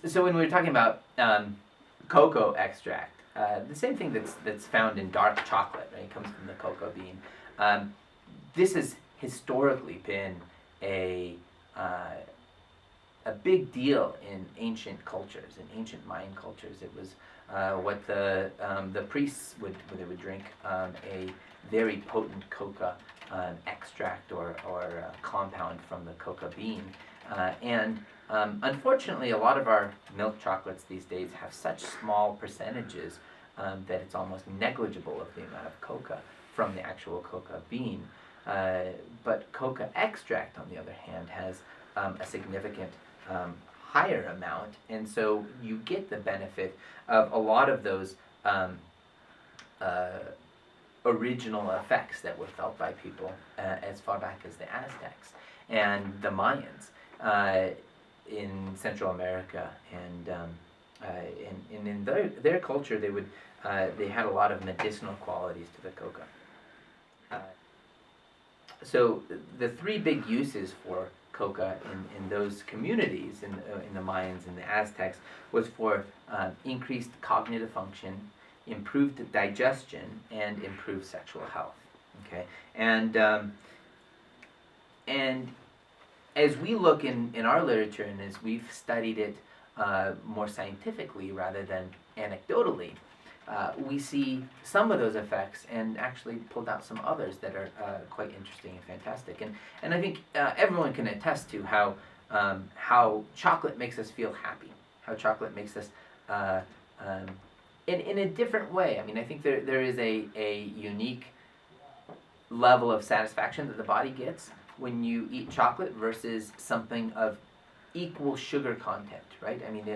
So when we were talking about cocoa extract, the same thing that's found in dark chocolate, right? It comes from the cocoa bean. Um, this has historically been a uh, a big deal in ancient cultures, in ancient Mayan cultures. It was what the priests would drink a very potent coca extract or compound from the coca bean, and unfortunately, a lot of our milk chocolates these days have such small percentages that it's almost negligible of the amount of coca from the actual coca bean. But coca extract, on the other hand, has a significant higher amount, and so you get the benefit of a lot of those uh, original effects that were felt by people as far back as the Aztecs and the Mayans in Central America, and in their culture they had a lot of medicinal qualities to the coca. Uh, so the three big uses for coca in those communities, in the Mayans and the Aztecs, was for increased cognitive function, improved digestion, and improved sexual health. Okay, and as we look in our literature, and as we've studied it more scientifically rather than anecdotally, we see some of those effects and actually pulled out some others that are quite interesting and fantastic. And I think everyone can attest to how chocolate makes us feel happy, how chocolate makes us uh, um, in a different way. I mean, I think there is a unique level of satisfaction that the body gets when you eat chocolate versus something of equal sugar content, right? I mean,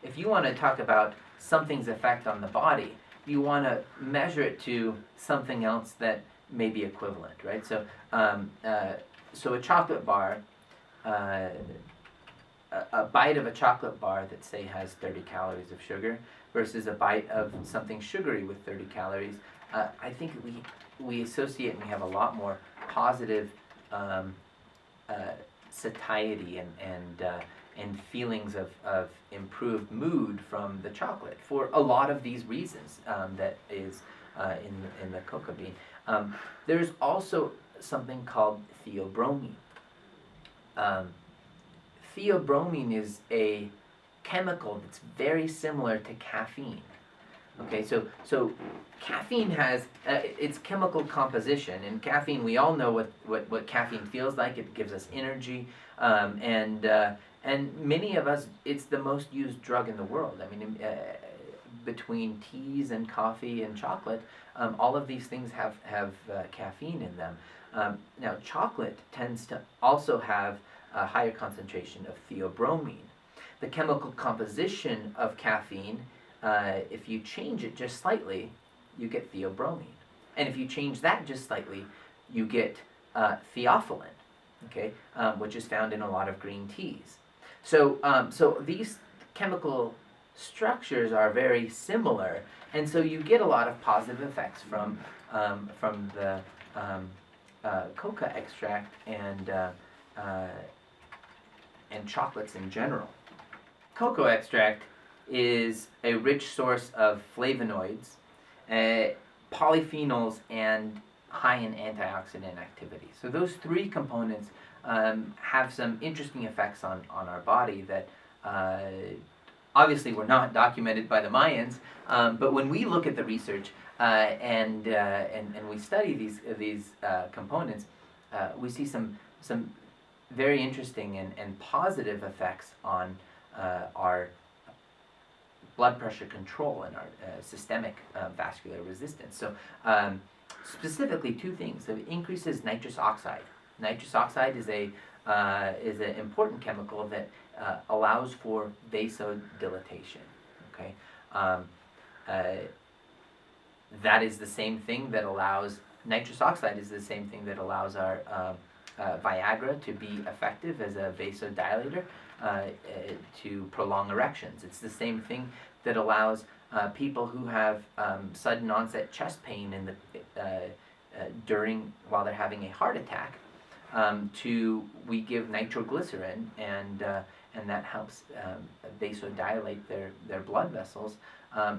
if you want to talk about something's effect on the body, you want to measure it to something else that may be equivalent, right? So a chocolate bar, uh, a bite of a chocolate bar that say has 30 calories of sugar versus a bite of something sugary with 30 calories, I think we associate and we have a lot more positive um, uh, satiety and feelings of improved mood from the chocolate for a lot of these reasons that is in the coca bean. There's also something called theobromine. Um, Theobromine is a chemical that's very similar to caffeine. Okay, so caffeine has its chemical composition, and caffeine, we all know what caffeine feels like. It gives us energy, and many of us, it's the most used drug in the world. I mean, between teas and coffee and chocolate, all of these things have caffeine in them. Now, chocolate tends to also have a higher concentration of theobromine. The chemical composition of caffeine, if you change it just slightly, you get theobromine. And if you change that just slightly, you get theophylline, okay, which is found in a lot of green teas. So these chemical structures are very similar, and so you get a lot of positive effects from the coca extract and chocolates in general. Cocoa extract is a rich source of flavonoids, polyphenols, and high in antioxidant activity. So those three components have some interesting effects on our body that obviously were not documented by the Mayans, but when we look at the research and we study these components, we see some very interesting and positive effects on our blood pressure control and our systemic vascular resistance. So specifically two things. So it increases nitrous oxide. Nitrous oxide is an important chemical that allows for vasodilatation. Okay, that is the same thing that allows nitrous oxide is the same thing that allows our Viagra to be effective as a vasodilator to prolong erections. It's the same thing that allows people who have sudden onset chest pain while they're having a heart attack we give nitroglycerin and and that helps vasodilate their blood vessels.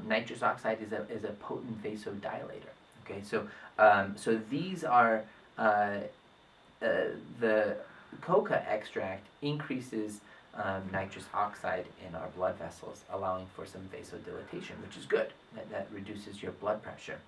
Nitrous oxide is a potent vasodilator. Okay, so these are the coca extract increases nitrous oxide in our blood vessels, allowing for some vasodilatation, which is good. That reduces your blood pressure.